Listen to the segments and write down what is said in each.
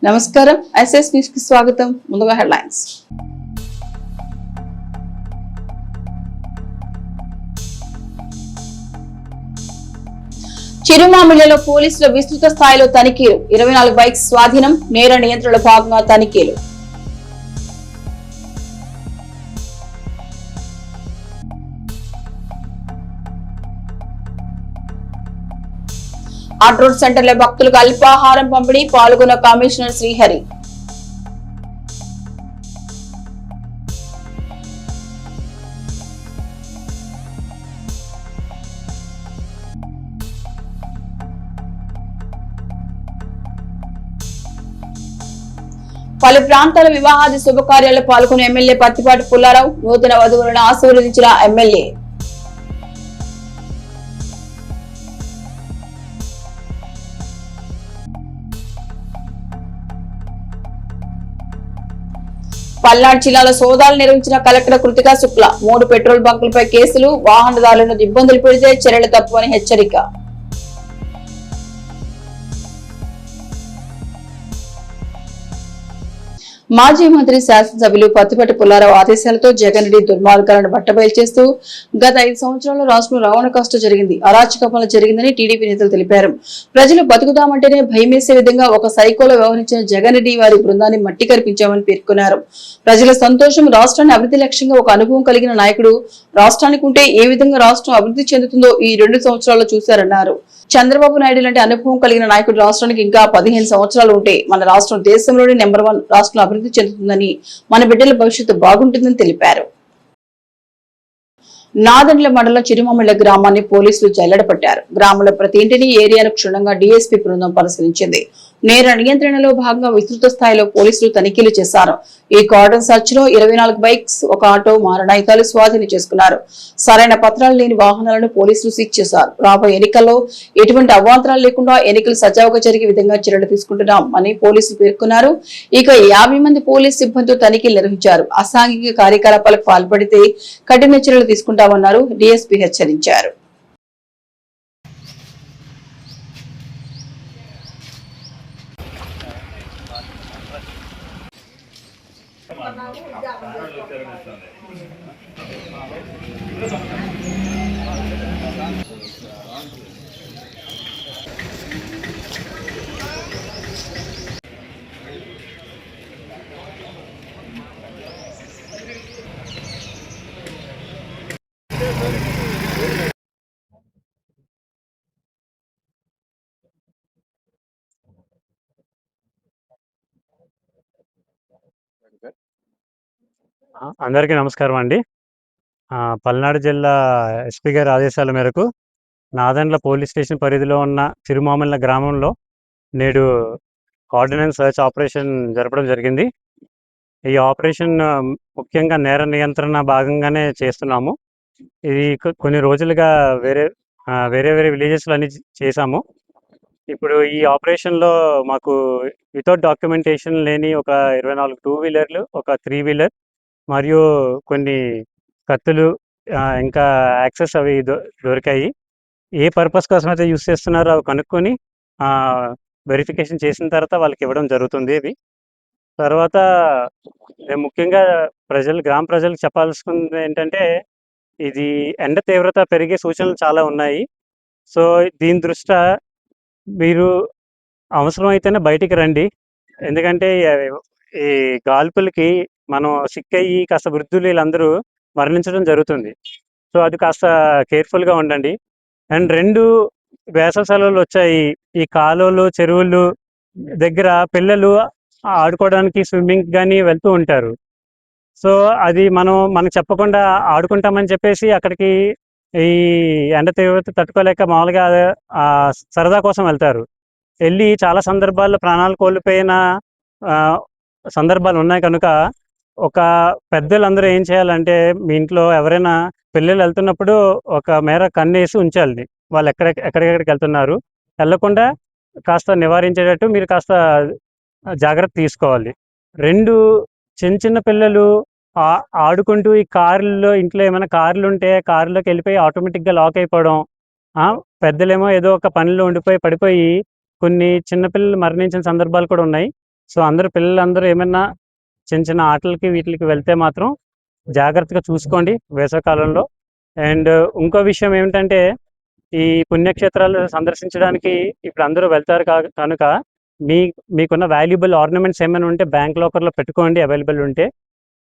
నమస్కారం SS news కి స్వాగతం. ముందుగా హెడ్లైన్స్. చిరుమామిళ్లలో పోలీసుల విస్తృత స్థాయిలో తనిఖీలు. 24 బైక్స్ స్వాధీనం. నేర నియంత్రణలో భాగంగా తనిఖీలు. ఆర్ట్ రోడ్ సెంటర్లో భక్తులకు అల్పాహారం పంపిణీ. పాల్గొన్న కమిషనర్ శ్రీహరి. పలు ప్రాంతాల వివాహాది శుభకార్యాల్లో పాల్గొన్న ఎమ్మెల్యే పత్తిపాటి పుల్లారావు. నూతన వధువులను ఆశీర్వదించిన ఎమ్మెల్యే. పల్నాడు జిల్లాలో సోదాలు నిర్వహించిన కలెక్టర్ కృతికా శుక్ల. 3 పెట్రోల్ బంకులపై కేసులు. వాహనదారులను ఇబ్బందులు పెడితే చర్యలు తప్పవని హెచ్చరిక. మాజీ మంత్రి శాసనసభ్యులు పత్తిపాటి పుల్లారావు ఆదేశాలతో జగన్ రెడ్డి దుర్మార్గాలను బట్టబయలు చేస్తూ గత 5 సంవత్సరాల్లో రాష్ట్రంలో రావణ కష్టం జరిగింది, అరాచక పనులు జరిగిందని టీడీపీ నేతలు తెలిపారు. ప్రజలు బతుకుదామంటేనే భయమేసే విధంగా ఒక సైకోలో వ్యవహరించిన జగన్ రెడ్డి వారి బృందాన్ని మట్టి కరిపించామని పేర్కొన్నారు. ప్రజల సంతోషం, రాష్ట్రాన్ని అభివృద్ధి లక్ష్యంగా ఒక అనుభవం కలిగిన నాయకుడు రాష్ట్రానికి ఉంటే ఏ విధంగా రాష్ట్రం అభివృద్ధి చెందుతుందో ఈ 2 సంవత్సరాల్లో చూశారన్నారు. చంద్రబాబు నాయుడు లాంటి అనుభవం కలిగిన నాయకుడు రాష్ట్రానికి ఇంకా 15 సంవత్సరాలు ఉంటే మన రాష్ట్రం దేశంలోనే నెంబర్ 1 రాష్ట్రం అభివృద్ధి చెందుతుందని, మన బిడ్డల భవిష్యత్తు బాగుంటుందని తెలిపారు. నాదెండ్ల మండలం చిరుమామిళ్ల గ్రామాన్ని పోలీసులు జల్లెడపట్టారు. గ్రామంలో ప్రతి ఇంటిని, ఏరియాను క్షుణ్ణంగా డీఎస్పీ బృందం పరిశీలించింది. నేర నియంత్రణలో భాగంగా విస్తృత స్థాయిలో పోలీసులు తనిఖీలు చేశారు. ఈ కార్డన్ సర్చ్ లో 24 బైక్స్, ఒక ఆటో, మారణాయుధాలు స్వాధీనం చేసుకున్నారు. సరైన పత్రాలు లేని వాహనాలను పోలీసులు సీజ్ చేశారు. రాబోయే ఎన్నికల్లో ఎటువంటి అవాంతరాలు లేకుండా ఎన్నికలు సజావుగా జరిగే విధంగా చర్యలు తీసుకుంటున్నామని పోలీసులు పేర్కొన్నారు. ఇక 50 మంది పోలీసు సిబ్బందితో తనిఖీలు నిర్వహించారు. అసాంఘిక కార్యకలాపాలకు పాల్పడితే కఠిన చర్యలు తీసుకుంటామన్నారు. డీఎస్పీ హెచ్చరించారు. అందరికీ నమస్కారం అండి. పల్నాడు జిల్లా ఎస్పీ గారి ఆదేశాల మేరకు నాదెండ్ల పోలీస్ స్టేషన్ పరిధిలో ఉన్న చిరుమామిళ్ల గ్రామంలో నేడు ఆర్డినెన్స్ సర్చ్ ఆపరేషన్ జరపడం జరిగింది. ఈ ఆపరేషన్ ముఖ్యంగా నేర నియంత్రణ భాగంగానే చేస్తున్నాము. ఇది కొన్ని రోజులుగా వేరే వేరే విలేజెస్లో అన్ని చేశాము. ఇప్పుడు ఈ ఆపరేషన్లో మాకు వితౌట్ డాక్యుమెంటేషన్ లేని ఒక 24 2 వీలర్లు, ఒక 3 వీలర్ మరియు కొన్ని కత్తులు, ఇంకా యాక్సెస్ అవి దొరికాయి. ఏ పర్పస్ కోసం అయితే యూస్ చేస్తున్నారో అవి కనుక్కొని వెరిఫికేషన్ చేసిన తర్వాత వాళ్ళకి ఇవ్వడం జరుగుతుంది. ఇవి తర్వాత ముఖ్యంగా గ్రామ ప్రజలకు చెప్పాల్సింది ఏంటంటే, ఇది ఎండ తీవ్రత పెరిగే సూచనలు చాలా ఉన్నాయి. సో దీని దృష్ట్యా మీరు అవసరమైతేనే బయటికి రండి. ఎందుకంటే ఈ గాల్పులకి మనం సిక్కయ్యి కాస్త వృద్ధులు వీళ్ళందరూ మరణించడం జరుగుతుంది. సో అది కాస్త కేర్ఫుల్గా ఉండండి. అండ్ 2 వేసవి సెలవులు వచ్చాయి. ఈ కాలువలు, చెరువులు దగ్గర పిల్లలు ఆడుకోవడానికి, స్విమ్మింగ్ కానీ వెళ్తూ ఉంటారు. సో అది మనకు చెప్పకుండా ఆడుకుంటామని చెప్పేసి అక్కడికి ఈ ఎండ తీవ్రత తట్టుకోలేక మామూలుగా సరదా కోసం వెళ్తారు. వెళ్ళి చాలా సందర్భాల్లో ప్రాణాలు కోల్పోయిన సందర్భాలు ఉన్నాయి. కనుక ఒక పెద్దలందరూ ఏం చేయాలంటే, మీ ఇంట్లో ఎవరైనా పిల్లలు వెళ్తున్నప్పుడు ఒక మేర కన్నేసి ఉంచాలి. వాళ్ళు ఎక్కడికి వెళ్తున్నారు, వెళ్ళకుండా కాస్త నివారించేటట్టు మీరు కాస్త జాగ్రత్త తీసుకోవాలి. 2 చిన్న పిల్లలు ఆడుకుంటూ ఈ కార్లలో, ఇంట్లో ఏమైనా కార్లు ఉంటే కారులోకి వెళ్ళిపోయి ఆటోమేటిక్గా లాక్ అయిపోవడం, పెద్దలేమో ఏదో ఒక పనిలో ఉండిపోయి పడిపోయి కొన్ని చిన్నపిల్లలు మరణించిన సందర్భాలు కూడా ఉన్నాయి. సో అందరూ పిల్లలందరూ ఏమైనా చిన్న చిన్న ఆటలకి వీటికి వెళ్తే మాత్రం జాగ్రత్తగా చూసుకోండి వేసవికాలంలో. అండ్ ఇంకో విషయం ఏమిటంటే, ఈ పుణ్యక్షేత్రాలు సందర్శించడానికి ఇప్పుడు అందరూ వెళ్తారు కనుక మీకున్న వాల్యుబుల్ ఆర్నమెంట్స్ ఏమైనా ఉంటే బ్యాంక్ లాకర్లో పెట్టుకోండి అవైలబుల్ ఉంటే.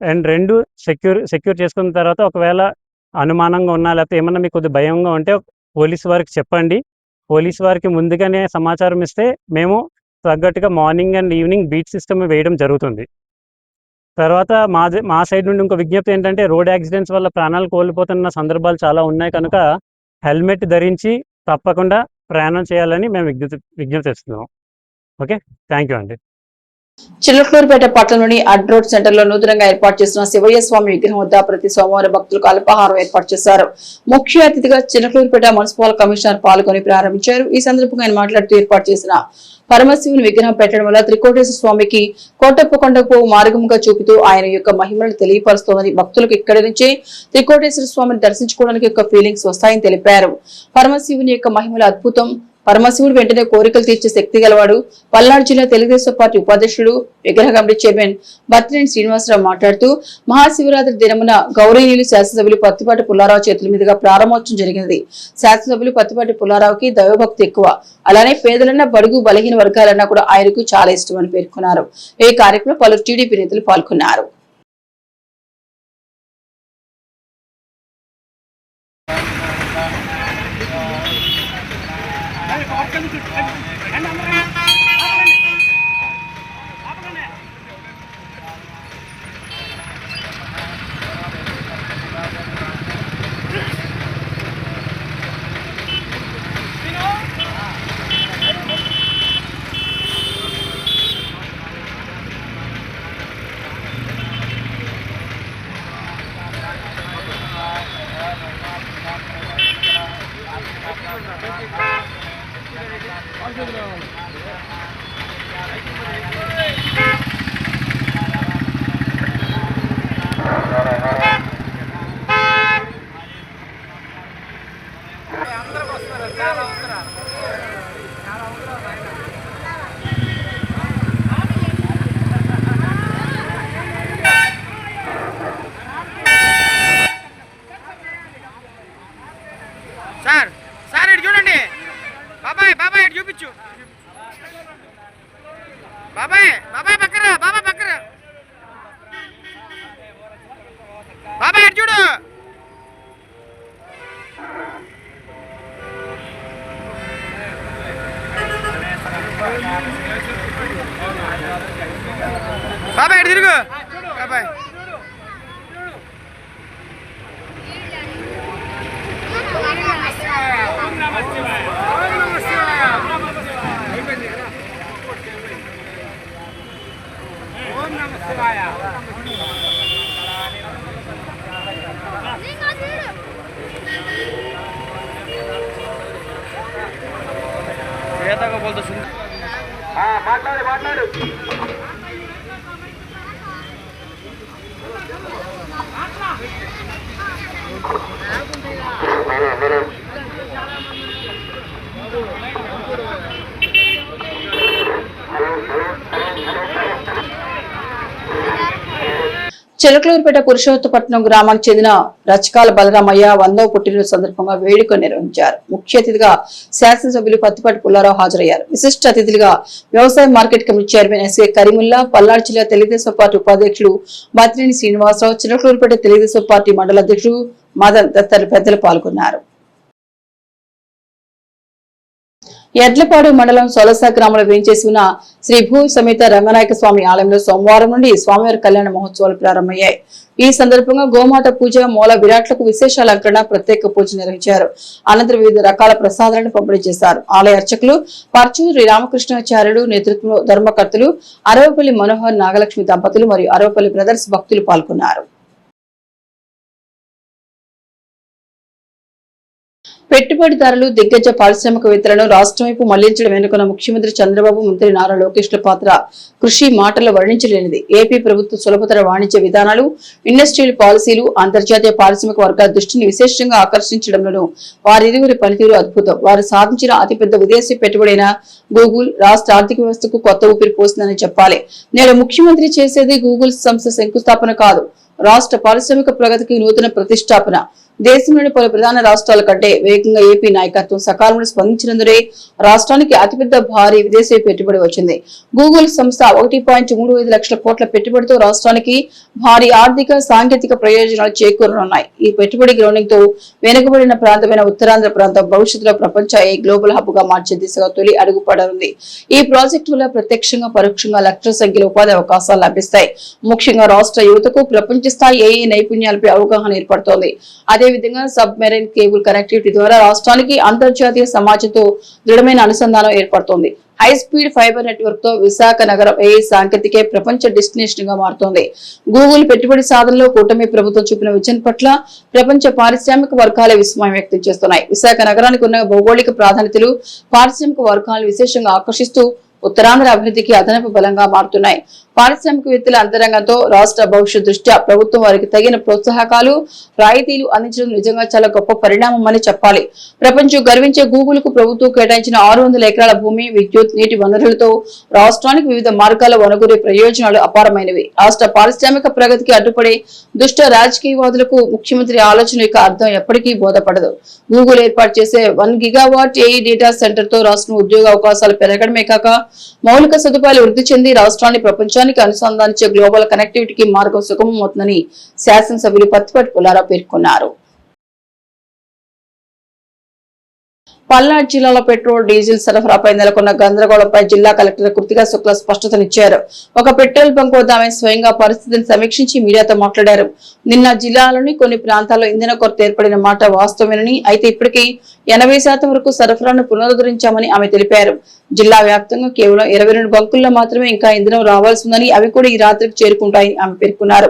అండ్ రెండు సెక్యూర్ చేసుకున్న తర్వాత ఒకవేళ అనుమానంగా ఉన్నా లేకపోతే ఏమన్నా మీకు కొద్దిగా భయంగా ఉంటే పోలీసు వారికి చెప్పండి. పోలీసు వారికి ముందుగానే సమాచారం ఇస్తే మేము తగ్గట్టుగా morning and evening beat system వేయడం జరుగుతుంది. తర్వాత మా సైడ్ నుండి ఇంకో విజ్ఞప్తి ఏంటంటే, రోడ్ యాక్సిడెంట్స్ వల్ల ప్రాణాలు కోల్పోతున్న సందర్భాలు చాలా ఉన్నాయి కనుక హెల్మెట్ ధరించి తప్పకుండా ప్రయాణం చేయాలని మేము విజ్ఞప్తి చేస్తున్నాం. ఓకే, థ్యాంక్ యూ అండి. చిలకలూరుపేట పట్టణంలోని అడ్ రోడ్ సెంటర్ లో నూతనంగా ఏర్పాటు చేసిన శివయ్య స్వామి విగ్రహం వద్ద ప్రతి సోమవారం భక్తులకు అల్పాహారం ఏర్పాటు చేశారు. ముఖ్య అతిథిగా చిలకలూరుపేట మున్సిపల్ కమిషనర్ పాల్గొని ప్రారంభించారు. ఈ సందర్భంగా ఆయన మాట్లాడుతూ ఏర్పాటు చేసిన పరమశివుని విగ్రహం పెట్టడం వల్ల త్రికోటేశ్వర స్వామికి కోటప్పకొండకు మార్గముగా చూపుతూ ఆయన యొక్క మహిమలను తెలియపరుస్తోందని, భక్తులకు ఇక్కడి నుంచే త్రికోటేశ్వర స్వామిని దర్శించుకోవడానికి యొక్క ఫీలింగ్స్ వస్తాయని తెలిపారు. పరమశివుని యొక్క మహిమల అద్భుతం. పరమశివుడు వెంటనే కోరికలు తీర్చే శక్తి గలవాడు. పల్నాడు జిల్లా తెలుగుదేశం పార్టీ ఉపాధ్యక్షుడు విగ్రహ కమిటీ చైర్మన్ బత్తినేని శ్రీనివాసరావు మాట్లాడుతూ, మహాశివరాత్రి దినమున గౌరవనీయులు శాసనసభ్యులు పత్తిపాటి పుల్లారావు చేతుల మీదుగా ప్రారంభోత్సవం జరిగినది. శాసనసభ్యులు పత్తిపాటి పుల్లారావుకి దైవభక్తి ఎక్కువ. అలానే పేదలన్నా బడుగు బలహీన వర్గాలన్నా కూడా ఆయనకు చాలా ఇష్టం అని పేర్కొన్నారు. ఈ కార్యక్రమంలో పలువురు టీడీపీ నేతలు పాల్గొన్నారు. సార్ ఇటు చూడండి. బాబాయ్ ఇటు చూపించు. బాబాయ్ పక్కరా. బాబాయ్ ఇటు చూడు. బాబాయ్ ఇటు తిరుగు. బాబాయ్ మాట్లాడు. చిలకలూరుపేట పురుషోత్తపట్నం గ్రామానికి చెందిన రచకాల బలరామయ్య 100వ పుట్టినరోజు సందర్భంగా వేడుక నిర్వహించారు. ముఖ్య అతిథిగా శాసనసభ్యులు పత్తిపాటి పుల్లారావు హాజరయ్యారు. విశిష్ట అతిథులుగా వ్యవసాయ market committee chairman SA Karimulla, Palnadu జిల్లా తెలుగుదేశం పార్టీ ఉపాధ్యక్షుడు బత్తినేని శ్రీనివాసరావు, చిలకలూరుపేట తెలుగుదేశం పార్టీ మండల అధ్యక్షుడు మదన్ తదితరులు పెద్దలు పాల్గొన్నారు. ఎడ్లపాడు మండలం సొలస గ్రామంలో వేంచేసి ఉన్న శ్రీ భూ సమేత రంగనాయక స్వామి ఆలయంలో సోమవారం నుండి స్వామివారి కళ్యాణ మహోత్సవాలు ప్రారంభమయ్యాయి. ఈ సందర్భంగా గోమాత పూజ, మూల విరాట్లకు విశేష అలంకరణ, ప్రత్యేక పూజ నిర్వహించారు. అనంతరం వివిధ రకాల ప్రసాదాలను పంపిణీ చేశారు. ఆలయ అర్చకులు పర్చూరి రామకృష్ణాచార్యులు నేతృత్వంలో ధర్మకర్తలు అరవపల్లి మనోహర్ నాగలక్ష్మి దంపతులు మరియు అరవపల్లి బ్రదర్స్ భక్తులు పాల్గొన్నారు. పెట్టుబడిదారులు దిగ్గజ పారిశ్రామికవేత్తలను రాష్ట్రం వైపు మళ్లించడం వెనుకన్న ముఖ్యమంత్రి చంద్రబాబు, మంత్రి నారా లోకేష్ల పాత్ర కృషి మాటల్లో వర్ణించలేనిది. ఏపీ ప్రభుత్వ సులభతర వాణిజ్య విధానాలు, ఇండస్ట్రియల్ పాలసీలు అంతర్జాతీయ పారిశ్రామిక వర్గాల దృష్టిని విశేషంగా ఆకర్షించడంలోనూ వారిరువురి పనితీరు అద్భుతం. వారు సాధించిన అతిపెద్ద విదేశీ పెట్టుబడైన గూగుల్ రాష్ట్ర ఆర్థిక వ్యవస్థకు కొత్త ఊపిరి పోసిందని చెప్పాలి. నేడు ముఖ్యమంత్రి చేసేది గూగుల్ సంస్థ శంకుస్థాపన కాదు, రాష్ట్ర పారిశ్రామిక ప్రగతికి నూతన ప్రతిష్టాపన. దేశంలోని పలు ప్రధాన రాష్ట్రాల కంటే వేగంగా ఏపీ నాయకత్వం సకాలంలో స్పందించినందునే రాష్ట్రానికి అతిపెద్ద భారీ విదేశీ పెట్టుబడి వచ్చింది. గూగుల్ సంస్థ 1.35 లక్షల కోట్ల పెట్టుబడితో రాష్ట్రానికి భారీ ఆర్థిక, సాంకేతిక ప్రయోజనాలు చేకూరనున్నాయి. ఈ పెట్టుబడి గ్రౌండింగ్ తో వెనుకబడిన ప్రాంతమైన ఉత్తరాంధ్ర ప్రాంతం భవిష్యత్తులో ప్రపంచ గ్లోబల్ హబ్ గా మార్చే దిశగా తొలి అడుగు పడనుంది. ఈ ప్రాజెక్టు వల్ల ప్రత్యక్షంగా, పరోక్షంగా లక్షల సంఖ్యలో ఉపాధి అవకాశాలు లభిస్తాయి. ముఖ్యంగా రాష్ట్ర యువతకు ప్రపంచ స్థాయి నైపుణ్యాలపై అవగాహన ఏర్పడుతోంది. అదేవిధంగా సబ్ మెరైన్ కేబుల్ కనెక్టివిటీ ద్వారా రాష్ట్రానికి అంతర్జాతీయ సమాజంతో దృఢమైన అనుసంధానం ఏర్పడుతోంది. హై స్పీడ్ ఫైబర్ నెట్వర్క్ తో విశాఖ నగరం సాంకేతిక ప్రపంచ డెస్టినేషన్ గా మారుతోంది. గూగుల్ పెట్టుబడి సాధనలో కూటమి ప్రభుత్వం చూపిన విజన్ పట్ల ప్రపంచ పారిశ్రామిక వర్గాలే విస్మయం వ్యక్తం చేస్తున్నాయి. విశాఖ నగరానికి ఉన్న భౌగోళిక ప్రాధాన్యతలు పారిశ్రామిక వర్గాలను విశేషంగా ఆకర్షిస్తూ ఉత్తరాంధ్ర అభివృద్ధికి అదనపు బలంగా మారుతున్నాయి. పారిశ్రామికవేత్తల అంతరంగంతో రాష్ట్ర భవిష్యత్ దృష్ట్యా ప్రభుత్వం వారికి తగిన ప్రోత్సాహకాలు, రాయితీలు అందించడం నిజంగా చాలా గొప్ప పరిణామం అని చెప్పాలి. ప్రపంచం గర్వించే గూగుల్ కు ప్రభుత్వం కేటాయించిన 600 ఎకరాల భూమి, విద్యుత్, నీటి వనరులతో రాష్ట్రానికి వివిధ మార్గాల వనగూరే ప్రయోజనాలు అపారమైనవి. రాష్ట్ర పారిశ్రామిక ప్రగతికి అడ్డుపడే దుష్ట రాజకీయవాదులకు ముఖ్యమంత్రి ఆలోచన యొక్క అర్థం ఎప్పటికీ బోధపడదు. గూగుల్ ఏర్పాటు చేసే 1 గిగావాట్ డేటా సెంటర్ తో రాష్ట్రం ఉద్యోగ అవకాశాలు పెరగడమే కాక మౌలిక సదుపాయాలు వృద్ధి చెంది రాష్ట్రాన్ని ప్రపంచానికి అనుసంధానించే గ్లోబల్ కనెక్టివిటీకి మార్గం సుగమం అవుతుందని శాసనసభ్యులు పత్తిపాటి పుల్లారావు పేర్కొన్నారు. పల్నాడు జిల్లాలో పెట్రోల్, డీజిల్ సరఫరాపై నెలకొన్న గందరగోళంపై జిల్లా కలెక్టర్ కృతికా శుక్లా స్పష్టతనిచ్చారు. ఒక పెట్రోల్ బంక్ వద్ద ఆమె స్వయంగా పరిస్థితిని సమీక్షించి మీడియాతో మాట్లాడారు. నిన్న జిల్లాలోని కొన్ని ప్రాంతాల్లో ఇంధన కొరత ఏర్పడిన మాట వాస్తవమేనని, అయితే ఇప్పటికీ 80% వరకు సరఫరాను పునరుద్ధరించామని ఆమె తెలిపారు. జిల్లా వ్యాప్తంగా కేవలం 22 బంకుల్లో మాత్రమే ఇంకా ఇంధనం రావాల్సి ఉందని, అవి కూడా ఈ రాత్రికి చేరుకుంటాయని ఆమె పేర్కొన్నారు.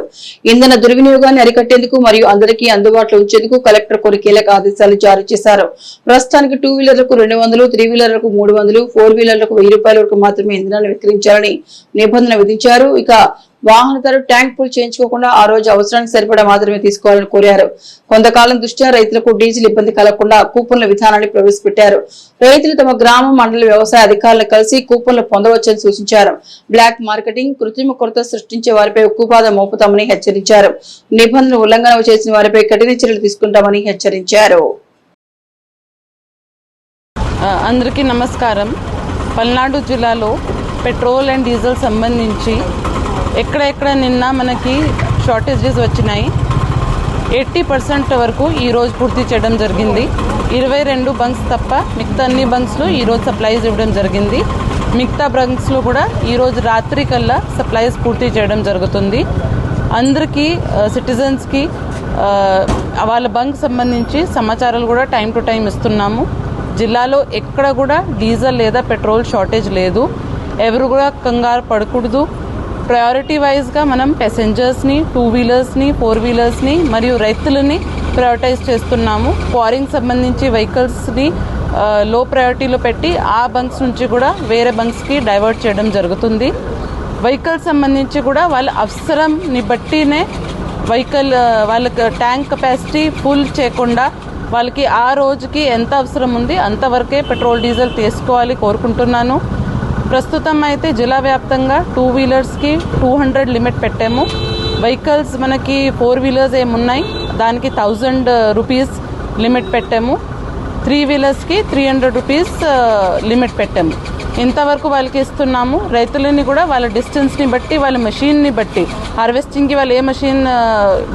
ఇంధన దుర్వినియోగాన్ని అరికట్టేందుకు మరియు అందరికీ అందుబాటులో ఉంచేందుకు కలెక్టర్ కొన్ని కీలక ఆదేశాలు జారీ చేశారు. ప్రస్తుతానికి 2 వీలర్లకు 200, 3 వీలర్లకు 300, 4 వీలర్లకు 1000 రూపాయల వరకు మాత్రమే ఇంధనాన్ని విక్రయించాలని నిబంధన విధించారు. ఇక వాహనదారు ట్యాంక్ ఫుల్ చేయించుకోకుండా ఆ రోజు అవసరానికి సరిపడా మాత్రమే తీసుకోవాలని కోరారు. కొంతకాలం దృష్ట్యా రైతులకు డీజిల్ ఇబ్బంది కలగకుండా కూపన్ల విధానాన్ని ప్రవేశపెట్టారు. రైతులు తమ గ్రామం, మండల వ్యవసాయ అధికారులను కలిసి కూపన్లు పొందవచ్చని సూచించారు. బ్లాక్ మార్కెటింగ్, కృత్రిమ కొరత సృష్టించే వారిపై ఉక్కుపాదం మోపుతామని హెచ్చరించారు. నిబంధనలు ఉల్లంఘన చేసిన వారిపై కఠిన చర్యలు తీసుకుంటామని హెచ్చరించారు. అందరికీ నమస్కారం. పల్నాడు జిల్లాలో పెట్రోల్ అండ్ డీజిల్ సంబంధించి ఎక్కడెక్కడ నిన్న మనకి షార్టేజెస్ వచ్చినాయి. 80% వరకు ఈరోజు పూర్తి చేయడం జరిగింది. 22 బంక్స్ తప్ప మిగతా అన్ని బంక్స్లో ఈరోజు సప్లైస్ ఇవ్వడం జరిగింది. మిగతా బంక్స్లో కూడా ఈరోజు రాత్రి కల్లా సప్లైస్ పూర్తి చేయడం జరుగుతుంది. అందరికీ సిటిజన్స్కి వాళ్ళ బంక్ సంబంధించి సమాచారాలు కూడా టైం టు టైం ఇస్తున్నాము. జిల్లాలో ఎక్కడ కూడా డీజిల్ లేదా పెట్రోల్ షార్టేజ్ లేదు. ఎవరు కూడా కంగారు పడకూడదు. ప్రయారిటీ వైజ్గా మనం ప్యాసింజర్స్ని, 2 వీలర్స్ని, 4 వీలర్స్ని మరియు రైతులని ప్రయారిటైజ్ చేస్తున్నాము. క్వారింగ్ సంబంధించి వెహికల్స్ని లో ప్రయారిటీలో పెట్టి ఆ బంక్స్ నుంచి కూడా వేరే బంక్స్కి డైవర్ట్ చేయడం జరుగుతుంది. వెహికల్స్ సంబంధించి కూడా వాళ్ళ అవసరంని బట్టినే వెహికల్ వాళ్ళకి ట్యాంక్ కెపాసిటీ ఫుల్ చేయకుండా వాళ్ళకి ఆ రోజుకి ఎంత అవసరం ఉంది అంతవరకే పెట్రోల్, డీజిల్ తీసుకోవాలి కోరుకుంటున్నాను. ప్రస్తుతం అయితే జిల్లా వ్యాప్తంగా 2 వీలర్స్కి 200 లిమిట్ పెట్టాము. వెహికల్స్ మనకి 4 వీలర్స్ ఏమున్నాయి దానికి 1000 రూపీస్ లిమిట్ పెట్టాము. 3 వీలర్స్కి 300 రూపీస్ లిమిట్ పెట్టాము. ఇంతవరకు వాళ్ళకి ఇస్తున్నాము. రైతులని కూడా వాళ్ళ డిస్టెన్స్ని బట్టి, వాళ్ళ మెషిన్ని బట్టి, హార్వెస్టింగ్కి వాళ్ళు ఏ మెషిన్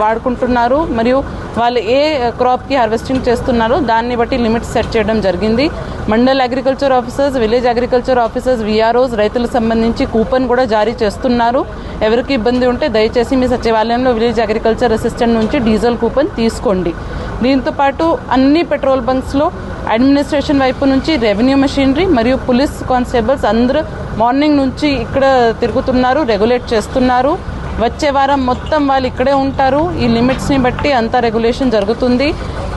వాడుకుంటున్నారు మరియు వాళ్ళు ఏ క్రాప్కి హార్వెస్టింగ్ చేస్తున్నారో దాన్ని బట్టి లిమిట్ సెట్ చేయడం జరిగింది. Mandal agriculture officers, village agriculture officers, VROs రైతులకు సంబంధించి కూపన్ కూడా జారీ చేస్తున్నారు. ఎవరికి ఇబ్బంది ఉంటే దయచేసి మీ సచివాలయంలో విలేజ్ అగ్రికల్చర్ అసిస్టెంట్ నుంచి డీజిల్ కూపన్ తీసుకోండి. దీంతోపాటు అన్ని పెట్రోల్ బంక్స్లో అడ్మినిస్ట్రేషన్ వైపు నుంచి రెవెన్యూ మెషినరీ మరియు పోలీస్ కానిస్టేబుల్స్ అందరూ మార్నింగ్ నుంచి ఇక్కడ తిరుగుతున్నారు, రెగ్యులేట్ చేస్తున్నారు. వచ్చే వారం మొత్తం వాళ్ళు ఇక్కడే ఉంటారు. ఈ లిమిట్స్ని బట్టి అంతా రెగ్యులేషన్ జరుగుతుంది.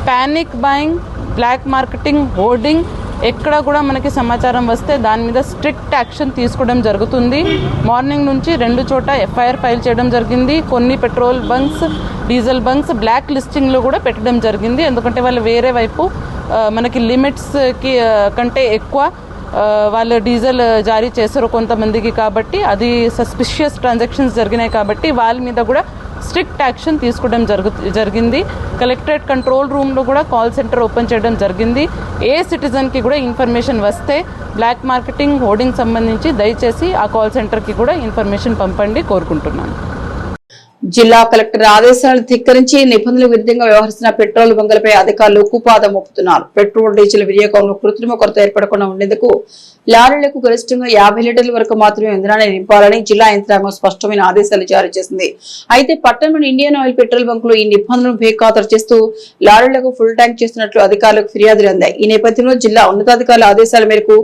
Panic buying black marketing, hoarding ఎక్కడ కూడా మనకి సమాచారం వస్తే దాని మీద స్ట్రిక్ట్ యాక్షన్ తీసుకోవడం జరుగుతుంది. మార్నింగ్ నుంచి 2 చోట ఎఫ్ఐఆర్ ఫైల్ చేయడం జరిగింది. కొన్ని petrol bunks, diesel bunks black లిస్టింగ్లో కూడా పెట్టడం జరిగింది. ఎందుకంటే వాళ్ళు వేరే వైపు మనకి లిమిట్స్కి కంటే ఎక్కువ వాళ్ళు డీజిల్ జారీ చేశారు కొంతమందికి, కాబట్టి అది సస్పిషియస్ ట్రాన్సాక్షన్స్ జరిగినాయి కాబట్టి వాళ్ళ మీద కూడా స్ట్రిక్ట్ యాక్షన్ తీసుకోవడం జరిగింది. కలెక్టరేట్ కంట్రోల్ రూమ్లో కూడా కాల్ సెంటర్ ఓపెన్ చేయడం జరిగింది. ఏ సిటిజన్కి కూడా ఇన్ఫర్మేషన్ వస్తే బ్లాక్ మార్కెటింగ్, హోర్డింగ్ సంబంధించి దయచేసి ఆ కాల్ సెంటర్కి కూడా ఇన్ఫర్మేషన్ పంపండి కోరుకుంటున్నాను. జిల్లా కలెక్టర్ ఆదేశాలను ధిక్కరించి నిబంధనలకు విరుద్ధంగా వ్యవహరిస్తున్న పెట్రోల్ బంకులపై అధికారులు ఉక్కుపాదం మోపుతున్నారు. పెట్రోల్, డీజిల్ వినియోగంలో కృత్రిమ కొరత ఏర్పడకుండా ఉండేందుకు లారీలకు గరిష్టంగా 50 లీటర్ల వరకు మాత్రమే ఇంధనాన్ని నింపాలని జిల్లా యంత్రాంగం స్పష్టమైన ఆదేశాలు జారీ చేసింది. అయితే పట్టణంలోని ఇండియన్ ఆయిల్ పెట్రోల్ బంకులు ఈ నిబంధనలను బేఖాతరు చేస్తూ లారీలకు ఫుల్ ట్యాంక్ చేస్తున్నట్లు అధికారులకు ఫిర్యాదులు అందాయి. ఈ నేపథ్యంలో జిల్లా ఉన్నతాధికారుల ఆదేశాల మేరకు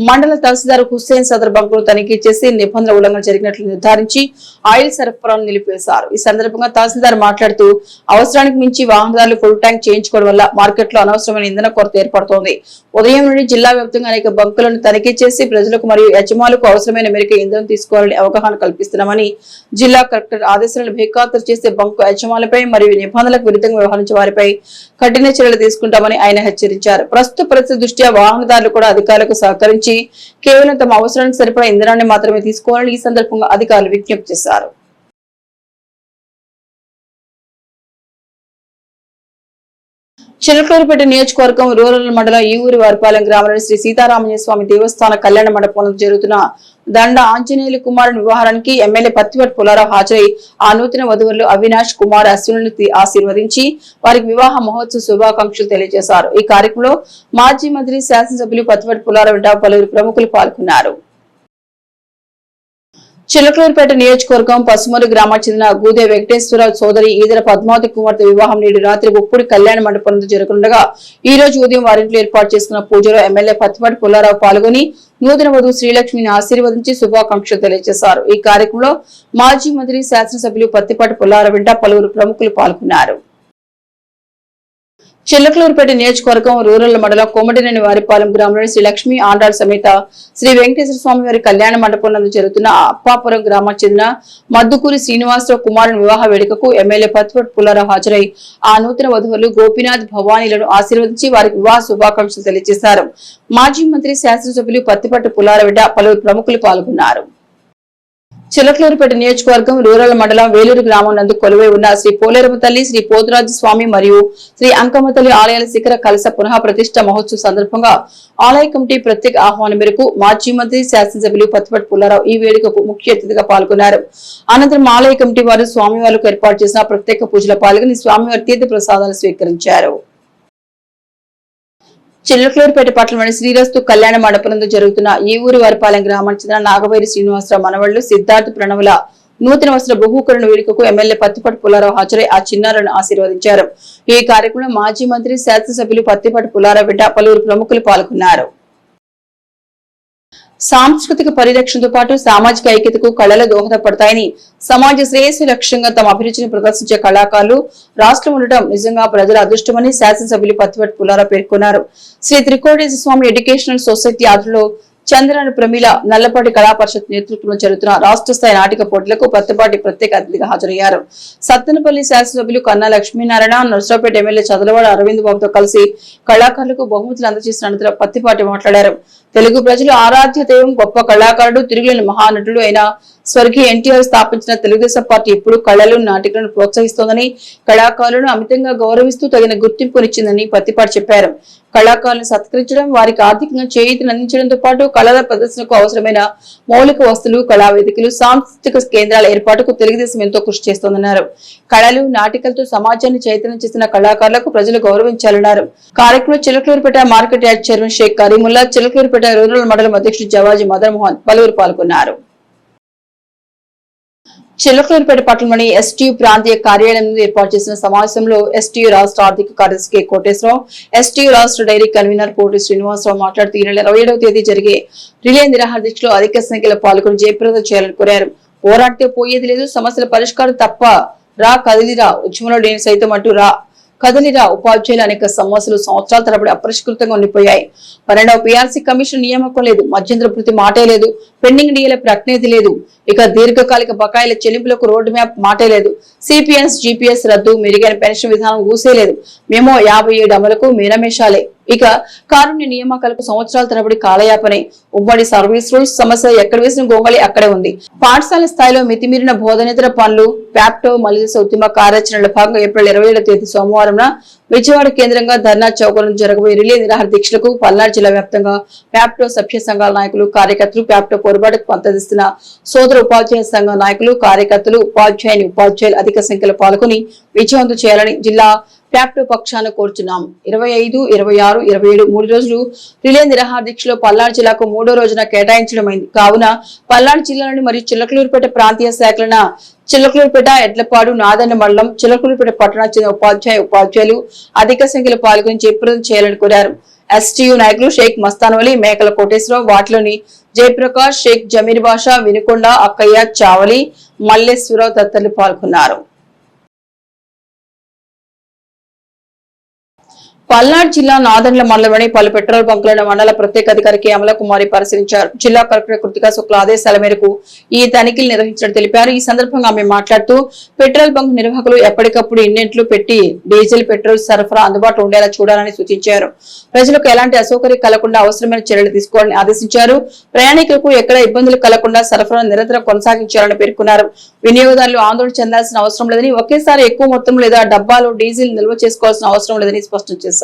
మండల తహసీల్దార్ హుస్సేన్ సదర్ బంకులు తనిఖీ చేసి నిబంధనల ఉల్లంఘన జరిగినట్లు నిర్ధారించి ఆయిల్ సరఫరాను నిలిపివేశారు. ఈ సందర్భంగా తహసీల్దార్ మాట్లాడుతూ అవసరానికి మించి వాహనదారులు ఫుల్ ట్యాంక్ చేయించుకోవడం వల్ల మార్కెట్లో అనవసరమైన ఇంధన కొరత ఏర్పడుతోంది. ఉదయం నుండి జిల్లా వ్యాప్తంగా అనేక బంకులను తనిఖీ చేసి ప్రజలకు మరియు యజమానులకు అవసరమైన మేరకు ఇంధనం తీసుకోవాలని అవగాహన కల్పిస్తున్నామని జిల్లా కలెక్టర్ ఆదేశాలను బేఖాతరు చేసే బంకు యజమానులపై మరియు నిబంధనలకు విరుద్ధంగా వ్యవహరించే వారిపై కఠిన చర్యలు తీసుకుంటామని ఆయన హెచ్చరించారు. ప్రస్తుత పరిస్థితి దృష్ట్యా వాహనదారులు కూడా అధికారులకు సహకరించి కేవలం తమ అవసరానికి సరిపడా ఇంధనాన్ని మాత్రమే తీసుకోవాలని ఈ సందర్భంగా అధికారులు విజ్ఞప్తి చేశారు. చిలకలూరుపేట నియోజకవర్గం రూరల్ మండలం ఈవూరి వారిపాలెం గ్రామంలోని శ్రీ సీతారామయ్య స్వామి దేవస్థాన కళ్యాణ మండపంలో జరుగుతున్న దండ ఆంజనేయులు కుమారుని వివాహానికి ఎమ్మెల్యే పత్తిపాటి పుల్లారావు హాజరై ఆ నూతన వధువులు అవినాష్ కుమార్ అశ్వినుని ఆశీర్వదించి వారికి వివాహ మహోత్సవ శుభాకాంక్షలు తెలియజేశారు. ఈ కార్యక్రమంలో మాజీ మంత్రి, శాసనసభ్యులు పత్తిపాటి పుల్లారావు పలువురు ప్రముఖులు పాల్గొన్నారు. చిలకలూరుపేట నియోజకవర్గం పసుమూరు గ్రామానికి చెందిన గూదే వెంకటేశ్వరరావు సోదరి ఈదర పద్మావతి కుమార్తె వివాహం నేడు రాత్రి ఉప్పుడి కళ్యాణ మండపంలో జరుగుతుండగా ఈ రోజు ఉదయం వారింట్లో ఏర్పాటు చేసుకున్న పూజలో ఎమ్మెల్యే పత్తిపాటి పుల్లారావు పాల్గొని నూతన వధువు శ్రీలక్ష్మిని ఆశీర్వదించి శుభాకాంక్షలు తెలియజేశారు. ఈ కార్యక్రమంలో మాజీ మంత్రి, శాసనసభ్యులు పత్తిపాటి పుల్లారావు పలువురు ప్రముఖులు పాల్గొన్నారు. చిలకలూరుపేట నియోజకవర్గం రూరల్ మండలం కోమటినేని వారిపాలెం గ్రామంలోని శ్రీ లక్ష్మీ ఆండాళ్ సమేత శ్రీ వెంకటేశ్వర స్వామి వారి కళ్యాణ మండపంలో జరుగుతున్న అప్పాపురం గ్రామానికి చెందిన మద్దుకూరి శ్రీనివాసరావు కుమారుని వివాహ వేడుకకు ఎమ్మెల్యే పత్తిపాటి పుల్లారావు హాజరై ఆ నూతన వధువులు గోపీనాథ్, భవానీలను ఆశీర్వదించి వారికి వివాహ శుభాకాంక్షలు తెలియజేశారు. మాజీ మంత్రి, శాసనసభ్యులు పత్తిపాటి పుల్లారావు పలువురు ప్రముఖులు పాల్గొన్నారు. చిలకలూరుపేట నియోజకవర్గం రూరల్ మండలం వేలూరు గ్రామం నందు కొలువై ఉన్న శ్రీ పోలేరమ్మ తల్లి, శ్రీ పోతురాజు స్వామి మరియు శ్రీ అంకమ్మ తల్లి ఆలయాల శిఖర కలశ పునః ప్రతిష్ట మహోత్సవ సందర్భంగా ఆలయ కమిటీ ప్రత్యేక ఆహ్వానం మేరకు మాజీ మంత్రి, శాసనసభ్యులు పత్తిపాటి పుల్లారావు ఈ వేడుకకు ముఖ్య అతిథిగా పాల్గొన్నారు. అనంతరం ఆలయ కమిటీ వారు స్వామివారికి ఏర్పాటు చేసిన ప్రత్యేక పూజలో పాల్గొని స్వామివారి తీర్థ ప్రసాదాలు స్వీకరించారు. చిలకలూరుపేట పట్టణంలోని శ్రీరస్తు కళ్యాణ మండపంలో జరుగుతున్న ఈ ఊరి వారిపాలెం గ్రామానికి చెందిన నాగవైరి శ్రీనివాసరావు మనవళ్లు సిద్ధార్థ్ ప్రణవుల నూతన వస్త్ర బహుకరణ వేడుకకు ఎమ్మెల్యే పత్తిపాటి పుల్లారావు హాజరై ఆ చిన్నారులను ఆశీర్వదించారు. ఈ కార్యక్రమంలో మాజీ మంత్రి, శాసనసభ్యులు పత్తిపాటి పుల్లారావు పలువురు ప్రముఖులు పాల్గొన్నారు. సాంస్కృతిక పరిరక్షణతో పాటు సామాజిక ఐక్యతకు కళలు దోహదపడతాయని, సమాజ శ్రేయస్సు లక్ష్యంగా తమ అభిరుచిని ప్రదర్శించే కళాకారులు రాష్ట్రం ఉండటం నిజంగా ప్రజల అదృష్టమని శాసనసభ్యులు పత్తిపాటి పుల్లారావు పేర్కొన్నారు. శ్రీ త్రికోటేశ్వర స్వామి ఎడ్యుకేషనల్ సొసైటీ ఆధ్వర్యంలో చంద్రాని ప్రమీల నల్లపాటి కళా పరిషత్ నేతృత్వంలో జరుగుతున్న రాష్ట్ర స్థాయి నాటిక పోటీలకు పత్తిపాటి ప్రత్యేక అతిథిగా హాజరయ్యారు. సత్తెనపల్లి శాసనసభ్యులు కన్నా లక్ష్మీనారాయణ, నర్సరావుపేట ఎమ్మెల్యే చదలవాడ అరవింద్ బాబుతో కలిసి కళాకారులకు బహుమతులు అందజేసిన అనంతరం పత్తిపాటి మాట్లాడారు. తెలుగు ప్రజలు ఆరాధ్య దైవం, గొప్ప కళాకారుడు, తిరుగులేని మహానటుడు అయిన స్వర్గీయ ఎన్టీఆర్ స్థాపించిన తెలుగుదేశం పార్టీ ఎప్పుడు కళలు, నాటికలను ప్రోత్సహిస్తోందని, కళాకారులను అమితంగా గౌరవిస్తూ తగిన గుర్తింపునిచ్చిందని పత్తిపాటి చెప్పారు. కళాకారులను సత్కరించడం, వారికి ఆర్థికంగా చేయూతను అందించడంతో పాటు కళల ప్రదర్శనకు అవసరమైన మౌలిక వస్తువులు, కళావేదికలు, సాంస్కృతిక కేంద్రాల ఏర్పాటుకు తెలుగుదేశం ఎంతో కృషి చేస్తోందన్నారు. కళలు, నాటికలతో సమాజాన్ని చైతన్యం చేసిన కళాకారులకు ప్రజలు గౌరవించాలన్నారు. కార్యక్రమంలో Chilakaluripeta market yard chairman Sheikh Karimulla, Chilakaluripeta rural మండలం అధ్యక్షుడు జవాజీ మదన్ మోహన్ పలువురు పాల్గొన్నారు. చిలకలూరుపేట పట్టణంలోని ఎస్టీయూ ప్రాంతీయ కార్యాలయంలో ఏర్పాటు చేసిన సమావేశంలో ఎస్టీయూ రాష్ట్ర ఆర్థిక కార్యదర్శి కె కోటేశ్వరరావు, ఎస్టీయూ రాష్ట్ర డైరీ కన్వీనర్ పోటీ శ్రీనివాసరావు మాట్లాడుతూ ఈ నెల 27వ తేదీ జరిగే రిలే నిరాహార దీక్షలో అధిక సంఖ్యలో పాల్గొని జయప్రదం చేయాలని కోరారు. పోరాడితే పోయేది లేదు, సమస్యల పరిష్కారం తప్ప రా, కదిలిరా, ఉద్యమంలో నేను సైతం అంటూ రా కదలిరా ఉపాధ్యాయులు అనేక సమస్యలు సంవత్సరాల తరబడి అపరిష్కృతంగా ఉండిపోయాయి. 12వ పీఆర్సీ కమిషన్ నియామకం లేదు, మధ్యంతర భృతి మాటే లేదు, పెండింగ్ డిఏల ప్రజ్ఞత లేదు, ఇక దీర్ఘకాలిక బకాయిల చెల్లింపులకు రోడ్ మ్యాప్ మాటే లేదు, సిపిఎస్ జిపిఎస్ రద్దు, మెరుగైన పెన్షన్ విధానం ఊసేలేదు, మేము 57 అమలుకు మీనమేషాలే. ఇక కారుణ్య నియామకాలకు సంవత్సరాల తరబడి కాలయాపనే. ఉమ్మడి సర్వీస్ రూల్స్ సమస్య ఎక్కడ వేసిన గొంగళి అక్కడే ఉంది. పాఠశాల స్థాయిలో మితిమీరిన బోధనేతర పనులు. ప్యాప్టో మలిదశ ఉద్యమ కార్యాచరణలో భాగంగా ఏప్రిల్ 27వ తేదీ సోమవారం విజయవాడ కేంద్రంగా ధర్నా చౌకలను జరగబోయే రిలే నిరాహార దీక్షలకు పల్నాడు జిల్లా వ్యాప్తంగా ప్యాప్టో సభ్య సంఘాల నాయకులు, కార్యకర్తలు, ప్యాప్టో పోరుబాటుకు పంతదిస్తున్న సోదర ఉపాధ్యాయ సంఘ నాయకులు, కార్యకర్తలు, ఉపాధ్యాయులు అధిక సంఖ్యలో పాల్గొని విజయవంతం చేయాలని జిల్లా ప్యాప్టో పక్షాన కోరుచున్నాం. 25, 26, 27 3 రోజులు రిలే నిరాహార దీక్షలో పల్నాడు జిల్లాకు 3వ రోజున కేటాయించడమైంది. కావున పల్నాడు జిల్లాలోని మరియు చిలకలూరుపేట ప్రాంతీయ శాఖలైన చిలకలూరుపేట, ఎడ్లపాడు, నాదన్న మండలం, చిలకలూరుపేట పట్టణానికి చెందిన ఉపాధ్యాయులు అధిక సంఖ్యలో పాల్గొని జయప్రదం చేయాలని కోరారు. ఎస్టీయు నాయకులు షేక్ మస్తానవలి, మేకల కోటేశ్వరరావు, వాటిలోని జయప్రకాష్, షేక్ జమీర్ బాషా, వినుకొండ, అక్కయ్య, చావలి, మల్లేశ్వరరావు తదితరులు పాల్గొన్నారు. పల్నాడు జిల్లా నాదెండ్ల మండలంలోని పలు పెట్రోల్ బంకులను మండల ప్రత్యేక అధికారి కె అమలకుమారి పరిశీలించారు. జిల్లా కలెక్టర్ కృతికా శుక్ల ఆదేశాల మేరకు ఈ తనిఖీలు నిర్వహించినట్టు తెలిపారు. ఈ సందర్భంగా ఆమె మాట్లాడుతూ పెట్రోల్ బంక్ నిర్వాహకులు ఎప్పటికప్పుడు ఇన్నెంట్లు పెట్టి డీజిల్, పెట్రోల్ సరఫరా అందుబాటులో ఉండేలా చూడాలని సూచించారు. ప్రజలకు ఎలాంటి అసౌకర్యం కలగకుండా అవసరమైన చర్యలు తీసుకోవాలని ఆదేశించారు. ప్రయాణికులకు ఎక్కడ ఇబ్బందులు కలగకుండా సరఫరా నిరంతరం కొనసాగించాలని పేర్కొన్నారు. వినియోగదారులు ఆందోళన చెందాల్సిన అవసరం లేదని, ఒకేసారి ఎక్కువ మొత్తం లేదా డబ్బాలు డీజిల్ నిల్వ చేసుకోవాల్సిన అవసరం లేదని స్పష్టం చేశారు.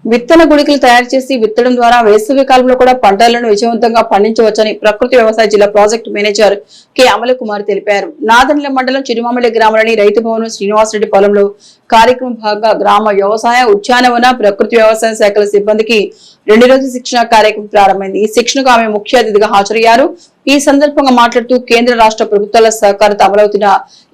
విత్తన గుళికలు తయారు చేసి విత్తడం ద్వారా వేసవి కాలంలో కూడా పంటలను విజయవంతంగా పండించవచ్చని ప్రకృతి వ్యవసాయ జిల్లా ప్రాజెక్టు మేనేజర్ కె అమలకుమారి తెలిపారు. నాదెండ్ల మండలం చిరుమామిడి గ్రామంలోని రైతు భవనం శ్రీనివాసరెడ్డి పొలంలో కార్యక్రమం భాగంగా గ్రామ వ్యవసాయ, ఉద్యానవన, ప్రకృతి వ్యవసాయ శాఖల సిబ్బందికి 2 రోజుల శిక్షణ కార్యక్రమం ప్రారంభమైంది. ఈ శిక్షణకు ఆమె ముఖ్య అతిథిగా హాజరయ్యారు. ఈ సందర్భంగా మాట్లాడుతూ కేంద్ర రాష్ట్ర ప్రభుత్వాల సహకారంతో అమలవుతున్న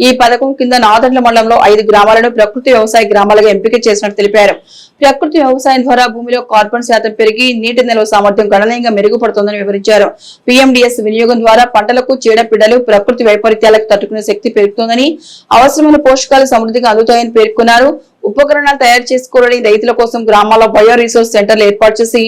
ఈ పథకం కింద నాదెండ్ల మండలంలో 5 గ్రామాలను ప్రకృతి వ్యవసాయ గ్రామాలుగా ఎంపిక చేసినట్టు తెలిపారు. ప్రకృతి వ్యవసాయం ద్వారా భూమిలో కార్బన్ శాతం పెరిగి నీటి నిల్వ సామర్థ్యం గణనీయంగా మెరుగుపడుతోందని వివరించారు. పీఎండీఎస్ వినియోగం ద్వారా పంటలకు చీడపీడలు, ప్రకృతి వైపరీత్యాలకు తట్టుకునే శక్తి పెరుగుతోందని, అవసరమైన పోషకాలు సమృద్ధిగా అందుతాయని పేర్కొన్నారు. ఉపకరణాలు తయారు చేసుకోవాలని రైతుల కోసం గ్రామాల్లో బయో రిసోర్స్ సెంటర్లు ఏర్పాటు చేసి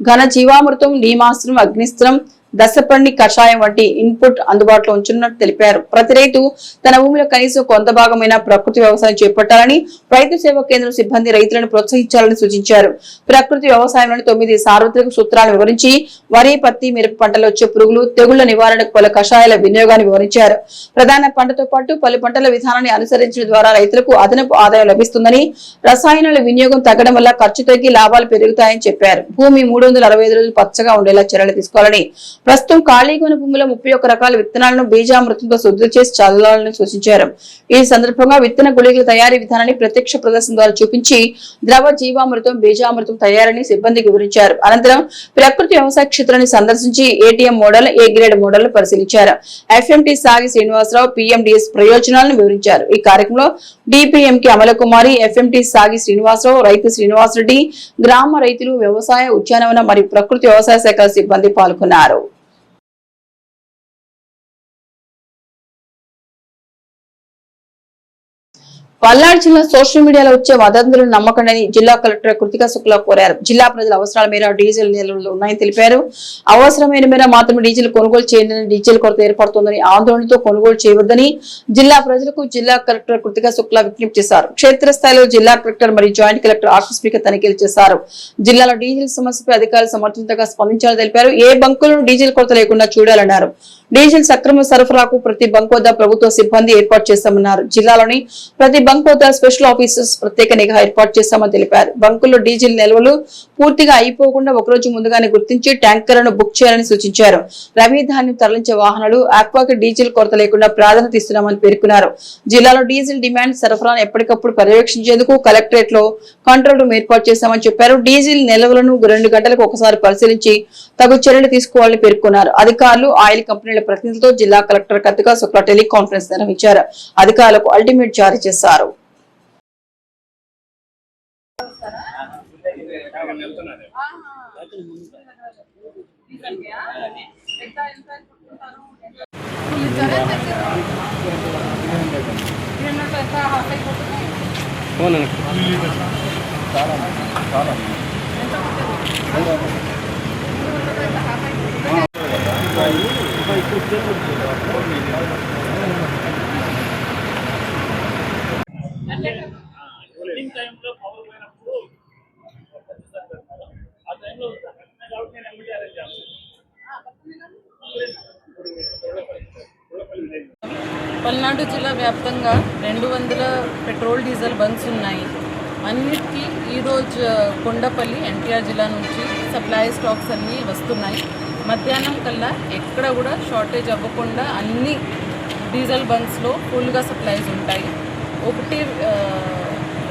ఘన జీవామృతం, నీమాస్త్రం, అగ్నిస్త్రం, దశపండి కషాయం వంటి ఇన్పుట్ అందుబాటులో ఉంచున్నట్టు తెలిపారు. ప్రతి రైతు తన భూమిలో కనీసం కొంత భాగమైన ప్రకృతి వ్యవసాయం చేపట్టాలని, రైతు సేవా కేంద్రం సిబ్బంది రైతులను ప్రోత్సహించాలని సూచించారు. ప్రకృతి వ్యవసాయంలోని 9 సార్వత్రిక సూత్రాలను వివరించి వరి, పత్తి, మిరప పంటలో వచ్చే పురుగులు, తెగుళ్ల నివారణకు పలు కషాయాల వినియోగాన్ని వివరించారు. ప్రధాన పంటతో పాటు పలు పంటల విధానాన్ని అనుసరించడం ద్వారా రైతులకు అదనపు ఆదాయం లభిస్తుందని, రసాయనాల వినియోగం తగ్గడం వల్ల ఖర్చు తగ్గి లాభాలు పెరుగుతాయని చెప్పారు. భూమి 365 రోజులు పచ్చగా ఉండేలా చర్యలు తీసుకోవాలని, ప్రస్తుతం ఖాళీగా ఉన్న భూమిలో 31 రకాల విత్తనాలను బీజామృతంతో శుద్ధి చేసి చల్లాలని సూచించారు. ఈ సందర్భంగా విత్తన గుళికల తయారీ విధానాన్ని ప్రత్యక్ష ప్రదర్శన ద్వారా చూపించి ద్రవ జీవామృతం, బీజామృతం తయారని సిబ్బందికి వివరించారు. అనంతరం ప్రకృతి వ్యవసాయ క్షేత్రాన్ని సందర్శించి ATM model, A grade model పరిశీలించారు. ఎఫ్ఎంటీ సాగి శ్రీనివాసరావు పీఎండీఎస్ ప్రయోజనాలను వివరించారు. ఈ కార్యక్రమంలో డిపిఎంకి అమలకుమారి, ఎఫ్ఎంటీ సాగి శ్రీనివాసరావు, రైతు శ్రీనివాసరెడ్డి, గ్రామ రైతులు, వ్యవసాయ, ఉద్యానవన మరియు ప్రకృతి వ్యవసాయ శాఖల సిబ్బంది పాల్గొన్నారు. పల్నాడు జిల్లా సోషల్ మీడియాలో వచ్చే వదంతులను నమ్మకండి జిల్లా కలెక్టర్ కృతికా శుక్ల కోరారు. జిల్లా ప్రజల అవసరాల మేర డీజిల్ నిల్వలు ఉన్నాయని తెలిపారు. అవసరమైన మేర మాత్రమే డీజిల్ కొనుగోలు చేయాలని, డీజిల్ కొరత ఏర్పడుతోందని ఆందోళనతో కొనుగోలు చేయవద్దని జిల్లా ప్రజలకు జిల్లా కలెక్టర్ కృతికా శుక్ల విజ్ఞప్తి చేశారు. క్షేత్రస్థాయిలో జిల్లా కలెక్టర్ మరియు జాయింట్ కలెక్టర్ ఆకస్మిక తనిఖీలు చేశారు. జిల్లాలో డీజిల్ సమస్యపై అధికారులు సమర్థవంతంగా స్పందించాలని తెలిపారు. ఏ బంకులను డీజిల్ కొరత లేకుండా చూడాలన్నారు. డీజిల్ సక్రమ సరఫరాకు ప్రతి బంక్ వద్ద ప్రభుత్వ సిబ్బంది ఏర్పాటు చేస్తామన్నారు. జిల్లాలోని ప్రతి బంక్ వద్ద స్పెషల్ ఆఫీసర్స్ ప్రత్యేక నిఘా ఏర్పాటు చేస్తామని తెలిపారు. బంకుల్లో డీజిల్ నిల్వలు పూర్తిగా అయిపోకుండా ఒకరోజు ముందుగానే గుర్తించి ట్యాంకర్లను బుక్ చేయాలని సూచించారు. రబీ ధాన్యం తరలించే వాహనాలు, ఆక్వాకి డీజిల్ కొరత లేకుండా ప్రాధాన్యత ఇస్తున్నామని పేర్కొన్నారు. జిల్లాలో డీజిల్ డిమాండ్, సరఫరాను ఎప్పటికప్పుడు పర్యవేక్షించేందుకు కలెక్టరేట్ లో కంట్రోల్ రూమ్ ఏర్పాటు చేస్తామని చెప్పారు. డీజిల్ నిల్వలను 2 గంటలకు ఒకసారి పరిశీలించి తగు చర్యలు తీసుకోవాలని పేర్కొన్నారు. అధికారులు, ఆయిల్ కంపెనీల ప్రతినిధులతో జిల్లా కలెక్టర్ కృతికా శుక్ల టెలికాన్ఫరెన్స్ నిర్వహించారు. అధికారులకు అల్టిమేట్ జారీ చేశారు. పల్నాడు జిల్లా వ్యాప్తంగా 200 పెట్రోల్ డీజిల్ బంక్స్ ఉన్నాయి. అన్నిటికీ ఈరోజు కొండపల్లి ఎన్టీఆర్ జిల్లా నుంచి సప్లై స్టాక్స్ అన్నీ వస్తున్నాయి. మధ్యాహ్నం కల్లా ఎక్కడ కూడా షార్టేజ్ అవ్వకుండా అన్ని డీజిల్ బంక్స్లో ఫుల్గా సప్లైస్ ఉంటాయి. ఒకటి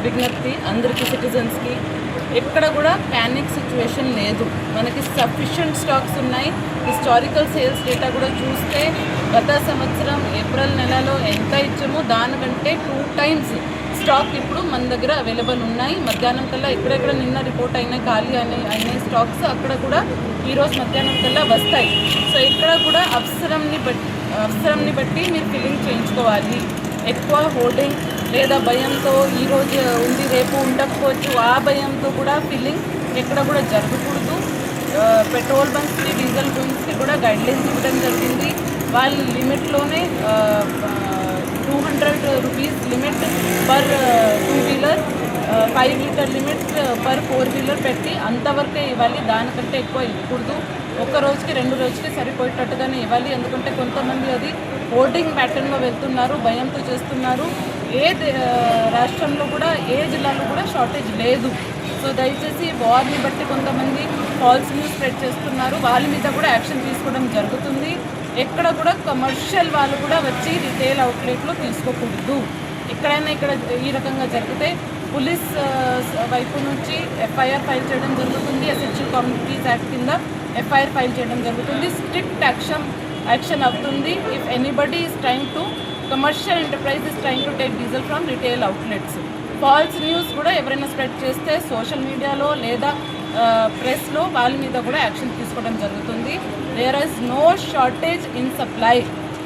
విజ్ఞప్తి అందరికీ సిటిజన్స్కి, ఎక్కడ కూడా ప్యానిక్ సిచ్యువేషన్ లేదు. మనకి సఫిషియంట్ స్టాక్స్ ఉన్నాయి. హిస్టారికల్ సేల్స్ డేటా కూడా చూస్తే గత సంవత్సరం ఏప్రిల్ నెలలో ఎంత ఇచ్చామో దానికంటే 2 times స్టాక్ ఇప్పుడు మన దగ్గర అవైలబుల్ ఉన్నాయి. మధ్యాహ్నం కల్లా ఎక్కడెక్కడ నిన్న రిపోర్ట్ అయిన ఖాళీ అయిన స్టాక్స్ అక్కడ కూడా ఈరోజు మధ్యాహ్నం కల్లా వస్తాయి. సో ఇక్కడ కూడా అవసరంని బట్టి మీరు ఫిల్లింగ్ చేయించుకోవాలి. ఎక్కువ హోల్డింగ్ లేదా భయంతో ఈరోజు ఉంది రేపు ఉండకపోవచ్చు ఆ భయంతో కూడా ఫిల్లింగ్ ఎక్కడ కూడా జరగకూడదు. పెట్రోల్ బంక్స్కి డీజిల్ బంక్స్కి కూడా గైడ్లైన్స్ ఇవ్వడం జరిగింది. వాళ్ళ లిమిట్లోనే 200 rupees limit per 2 wheeler, 5 litre limit per 4 wheeler పెట్టి అంతవరకే ఇవ్వాలి. దానికంటే ఎక్కువ ఇవ్వకూడదు. ఒక రోజుకి 2 రోజుకి సరిపోయేటట్టుగానే ఇవ్వాలి. ఎందుకంటే కొంతమంది అది హోర్డింగ్ ప్యాటర్న్లో వెళ్తున్నారు, భయంతో చేస్తున్నారు. ఏ రాష్ట్రంలో కూడా ఏ జిల్లాలో కూడా షార్టేజ్ లేదు. సో దయచేసి వార్ని బట్టి కొంతమంది ఫాల్స్ న్యూస్ స్ప్రెడ్ చేస్తున్నారు. వాళ్ళ మీద కూడా యాక్షన్ తీసుకోవడం జరుగుతుంది. ఎక్కడ కూడా కమర్షియల్ వాళ్ళు కూడా వచ్చి రిటైల్ అవుట్లెట్లో తీసుకోకూడదు. ఎక్కడైనా ఇక్కడ ఈ రకంగా జరిగితే పోలీస్ వైపు నుంచి ఎఫ్ఐఆర్ ఫైల్ చేయడం జరుగుతుంది. ఎసెన్షియల్ కమ్యూనిటీస్ యాక్ట్ కింద ఎఫ్ఐఆర్ ఫైల్ చేయడం జరుగుతుంది. స్ట్రిక్ట్ యాక్షన్ అవుతుంది. If anybody is trying to commercial enterprise is trying to take diesel from retail outlets. False news కూడా ఎవరైనా స్ప్రెడ్ చేస్తే సోషల్ మీడియాలో లేదా ప్రెస్లో వాళ్ళ మీద కూడా యాక్షన్ తీసుకోవడం జరుగుతుంది. There is no shortage in supply.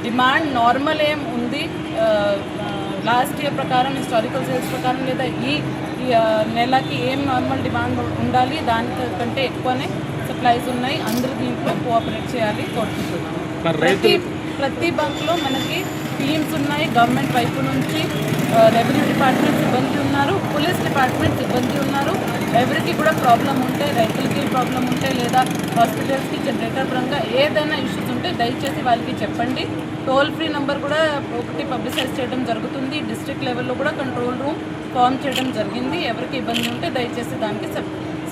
Demand normal ఏం ఉంది లాస్ట్ ఇయర్ ప్రకారం, హిస్టారికల్ సేల్స్ ప్రకారం లేదా ఈ నెలకి ఏం నార్మల్ డిమాండ్ ఉండాలి దానికంటే ఎక్కువనే సప్లైస్ ఉన్నాయి. అందరూ దీంట్లో కోఆపరేట్ చేయాలి కోరుకుంటున్నాం. ప్రతి బంక్లో మనకి టీమ్స్ ఉన్నాయి. గవర్నమెంట్ వైపు నుంచి రెవెన్యూ డిపార్ట్మెంట్ సిబ్బంది ఉన్నారు, పోలీస్ డిపార్ట్మెంట్ సిబ్బంది ఉన్నారు. ఎవరికి కూడా ప్రాబ్లం ఉంటే, రైతులకి ప్రాబ్లం ఉంటే లేదా హాస్పిటల్స్కి జనరేటర్ పరంగా ఏదైనా ఇష్యూస్ ఉంటే దయచేసి వాళ్ళకి చెప్పండి. టోల్ ఫ్రీ నెంబర్ కూడా ఒకటి పబ్లిసైజ్ చేయడం జరుగుతుంది. డిస్ట్రిక్ట్ లెవెల్లో కూడా కంట్రోల్ రూమ్ ఫామ్ చేయడం జరిగింది. ఎవరికి ఇబ్బంది ఉంటే దయచేసి దానికి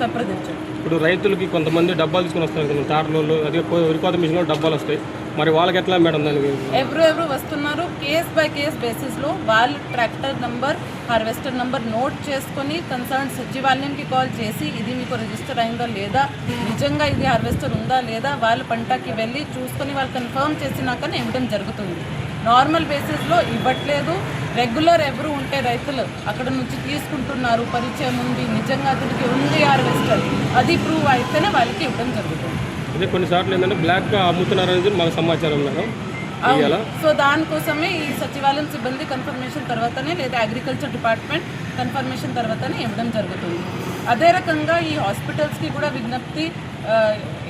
సంప్రదించండి. ఇప్పుడు రైతులకి కొంతమంది డబ్బాలు తీసుకుని వస్తారు, తాటలో అదే వరికోత మిషన్లో డబ్బాలు వస్తాయి. మరి వాళ్ళకి ఎట్లా మేడం దానికి? ఎవరు వస్తున్నారు కేస్ బై కేస్ బేసిస్లో వాళ్ళు tractor number, harvester number note చేసుకొని కన్సర్న్ సచివాలయంకి కాల్ చేసి ఇది మీకు రిజిస్టర్ అయిందా లేదా, నిజంగా ఇది హార్వెస్టర్ ఉందా లేదా, వాళ్ళ పంటకి వెళ్ళి చూసుకొని వాళ్ళు కన్ఫర్మ్ చేసినాకనే ఇవ్వడం జరుగుతుంది. నార్మల్ బేసిస్లో ఇవ్వట్లేదు. రెగ్యులర్ ఎవరు ఉంటే రైతులు అక్కడ నుంచి తీసుకుంటున్నారు, పరిచయం ఉంది, నిజంగా అతనికి ఉంది హార్వెస్టర్, అది ప్రూవ్ అయితేనే వాళ్ళకి ఇవ్వడం జరుగుతుంది. అదే కొన్నిసార్లు ఏంటంటే బ్లాక్గా అమ్ముతున్నారనేది మాకు సమాచారం మేడం. సో దానికోసమే ఈ సచివాలయం సిబ్బంది కన్ఫర్మేషన్ తర్వాతనే లేదా అగ్రికల్చర్ డిపార్ట్మెంట్ కన్ఫర్మేషన్ తర్వాతనే ఇవ్వడం జరుగుతుంది. అదే రకంగా ఈ హాస్పిటల్స్కి కూడా విజ్ఞప్తి,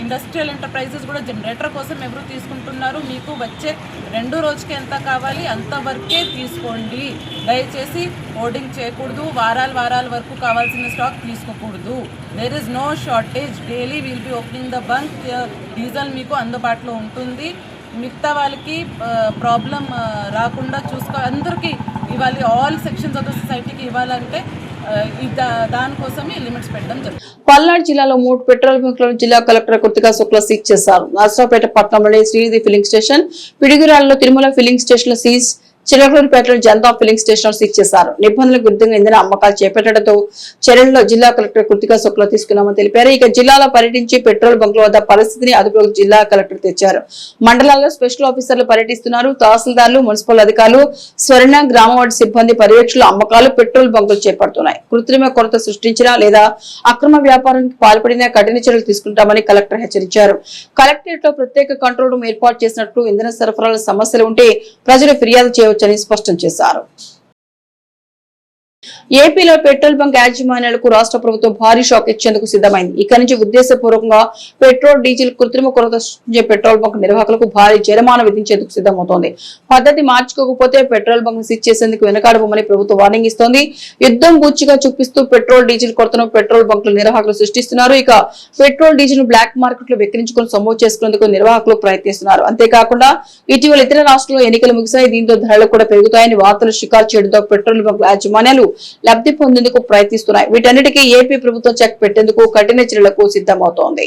ఇండస్ట్రియల్ ఎంటర్ప్రైజెస్ కూడా జనరేటర్ కోసం ఎవరు తీసుకుంటున్నారు, మీకు వచ్చే 2 రోజుకి ఎంత కావాలి అంతవరకే తీసుకోండి. దయచేసి హోర్డింగ్ చేయకూడదు. వారాల వరకు కావాల్సిన స్టాక్ తీసుకోకూడదు. There is no shortage. Daily will be opening the bunk. Diesel మీకు అందుబాటులో ఉంటుంది. మిగతా వాళ్ళకి ప్రాబ్లం రాకుండా అందరికీ ఇవ్వాలి. ఆల్ సెక్షన్స్ ఆఫ్ ద సొసైటీకి ఇవ్వాలంటే దానికోసమే లిమిట్స్ పెట్టడం జరుగుతుంది. పల్నాడు జిల్లాలో 3 పెట్రోల్ బంకులను జిల్లా కలెక్టర్ కృతికా శుక్లా సీజ్ చేశారు. నర్సరావుపేట పట్టణంలోని శ్రీనిధి ఫిల్లింగ్ స్టేషన్, పిడుగురాళ్లలో తిరుమల ఫిల్లింగ్ స్టేషన్ సీజ్, చిలకలూరిపేటలో జనతా ఫిల్లింగ్ స్టేషన్ సీజ్ చేశారు. నిబంధనలకు విరుద్ధంగా ఇంధన అమ్మకాలు చేపట్టడంతో చర్యల్లో జిల్లా కలెక్టర్ కృతికా శుక్లా తీసుకున్నామని తెలిపారు. ఇక జిల్లాలో పర్యటించి పెట్రోల్ బంకుల వద్ద పరిస్థితిని అదుపులోకి జిల్లా కలెక్టర్ తెచ్చారు. మండలాల్లో స్పెషల్ ఆఫీసర్లు పర్యటిస్తున్నారు. తహసీల్దార్లు, మున్సిపల్ అధికారులు, స్వర్ణ గ్రామవార్డు సిబ్బంది పర్యవేక్షణలో అమ్మకాలు, పెట్రోల్ బంకులు చేపడుతున్నాయి. కృత్రిమ కొరత సృష్టించినా లేదా అక్రమ వ్యాపారానికి పాల్పడినా కఠిన చర్యలు తీసుకుంటామని కలెక్టర్ హెచ్చరించారు. కలెక్టరేట్ లో ప్రత్యేక కంట్రోల్ రూమ్ ఏర్పాటు చేసినట్లు, ఇంధన సరఫరాల సమస్యలు ఉంటే ప్రజలు ఫిర్యాదు చేయవచ్చు అని స్పష్టం చేశారు. ఏపీలో పెట్రోల్ బంక్ యాజమాన్యాలకు రాష్ట్ర ప్రభుత్వం భారీ షాక్ ఇచ్చేందుకు సిద్ధమైంది. ఇక నుంచి ఉద్దేశపూర్వకంగా పెట్రోల్, డీజిల్ కృత్రిమ కొరత సృష్టించే పెట్రోల్ బంక్ నిర్వాహకులకు భారీ జరిమానా విధించేందుకు సిద్ధమవుతోంది. పద్ధతి మార్చుకోకపోతే పెట్రోల్ బంక్ సీజ్ చేసేందుకు వెనకాడబోమని ప్రభుత్వం వార్నింగ్ ఇస్తోంది. యుద్ధం బూచిగా చూపిస్తూ పెట్రోల్, డీజిల్ కొరతను పెట్రోల్ బంకుల నిర్వాహకులు సృష్టిస్తున్నారు. ఇక పెట్రోల్, డీజిల్ బ్లాక్ మార్కెట్ లో విక్రయించుకుని సొమ్ము చేసుకునేందుకు నిర్వాహకులు ప్రయత్నిస్తున్నారు. అంతేకాకుండా ఇటీవల ఇతర రాష్ట్రాల్లో ఎన్నికలు ముగిశాయి. దీంతో ధరలు కూడా పెరుగుతాయని వార్తలు షికారు చేయడంతో పెట్రోల్ బంక్ యాజమాన్యాలు లబ్ధి పొందేందుకు ప్రయత్నిస్తున్నాయి. వీటన్నిటికీ ఏపీ ప్రభుత్వం చెక్ పెట్టేందుకు కఠిన చర్యలకు సిద్ధమవుతోంది.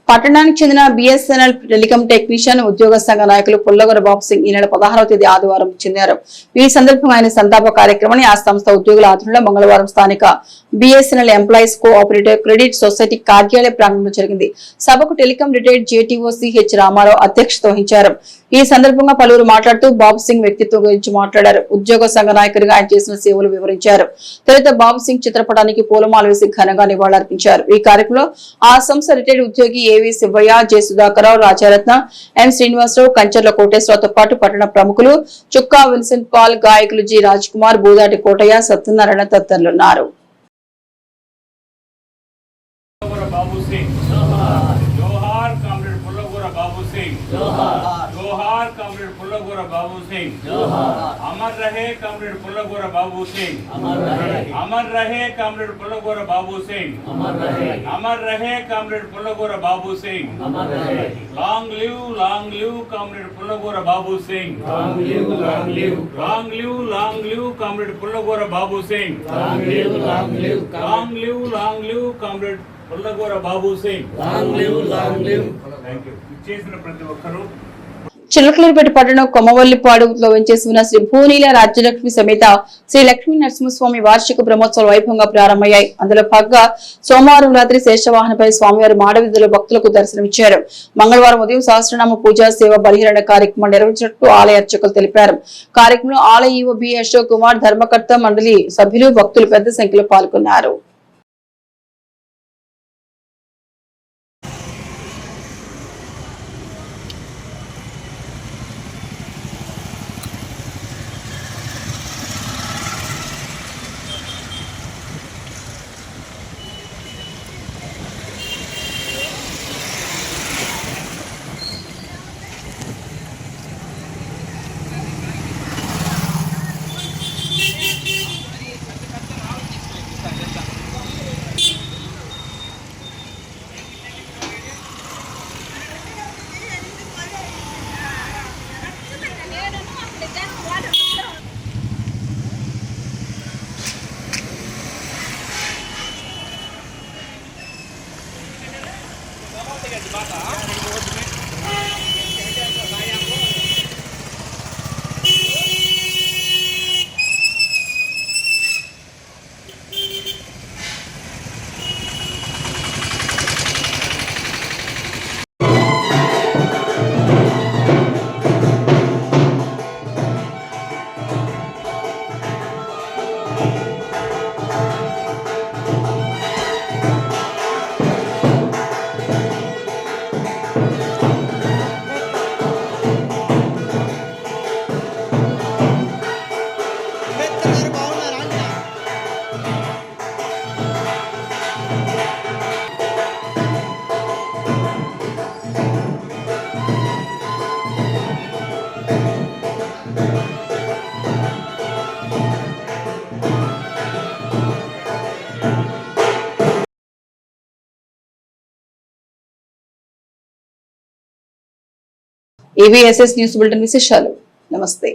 పట్టణానికి చెందిన బిఎస్ఎన్ఎల్ టెలికాం టెక్నీషియన్ ఉద్యోగ సంఘ నాయకులు పుల్లగొర బాబు సింగ్ ఈ నెల 16వ తేదీ ఆదివారం చెందారు. ఈ సందర్భంగా ఆయన సంతాప కార్యక్రమాన్ని ఆ సంస్థ ఉద్యోగుల ఆధ్వర్యంలో మంగళవారం స్థానిక BSNL employees cooperative credit society కార్యాలయ ప్రాంగణంలో జరిగింది. సభకు telecom retired JTO CH Ramarao అధ్యక్షత వహించారు. ఈ సందర్భంగా పలువురు మాట్లాడుతూ బాబు సింగ్ వ్యక్తిత్వం గురించి మాట్లాడారు. ఉద్యోగ సంఘ నాయకుడిగా ఆయన చేసిన సేవలు వివరించారు. తొలుత బాబు సింగ్ చిత్రపటానికి పూలమాల వేసి ఘనంగా నివాళులర్పించారు. ఈ కార్యక్రమంలో ఆ సంస్థ రిటైర్డ్ ఉద్యోగి ఏవి శివయ్య, జె సుధాకరరావు, రాజారత్న, ఎం శ్రీనివాసరావు, కంచర్ల కోటేశ్వరరావుతో పాటు పట్టణ ప్రముఖులు చుక్కా విన్సెంట్ పాల్, గాయకులు జి రాజ్ కుమార్, బూదాటి కోటయ్య, సత్యనారాయణ తదితరులున్నారు. जोहार कॉमरेड पुल्लगोरा बाबू सिंह, अमर रहे कॉमरेड पुल्लगोरा बाबू सिंह, अमर रहे कॉमरेड पुल्लगोरा बाबू सिंह, अमर रहे comrade Pullagora Babu Singh, long live comrade Pullagora Babu Singh, long live comrade Pullagora Babu Singh, long live comrade Pullagora Babu Singh, thank you. చేసిన ప్రతి ఒక్కరూ చిలకలూరుపేట పట్టణం కొమ్మవల్లిపాడులో వెంచేసి ఉన్న శ్రీ భూనీల రాజ్యలక్ష్మి సమేత శ్రీ లక్ష్మీ నరసింహస్వామి వార్షిక బ్రహ్మోత్సవాలు వైభవంగా ప్రారంభమయ్యాయి. అందులో భాగంగా సోమవారం రాత్రి శేషవాహనపై స్వామివారి మాడవీధుల్లో భక్తులకు దర్శనమిచ్చారు. మంగళవారం ఉదయం సహస్రనామ పూజ, సేవ, బలిహరణ కార్యక్రమం నిర్వహించినట్లు ఆలయ అర్చకులు తెలిపారు. కార్యక్రమంలో ఆలయ ఈవో బి అశోక్ కుమార్, ధర్మకర్త మండలి సభ్యులు, భక్తులు పెద్ద సంఖ్యలో పాల్గొన్నారు. ఏబిఎస్ఎస్ న్యూస్ బులెటిన్ విశేషాలు. నమస్తే.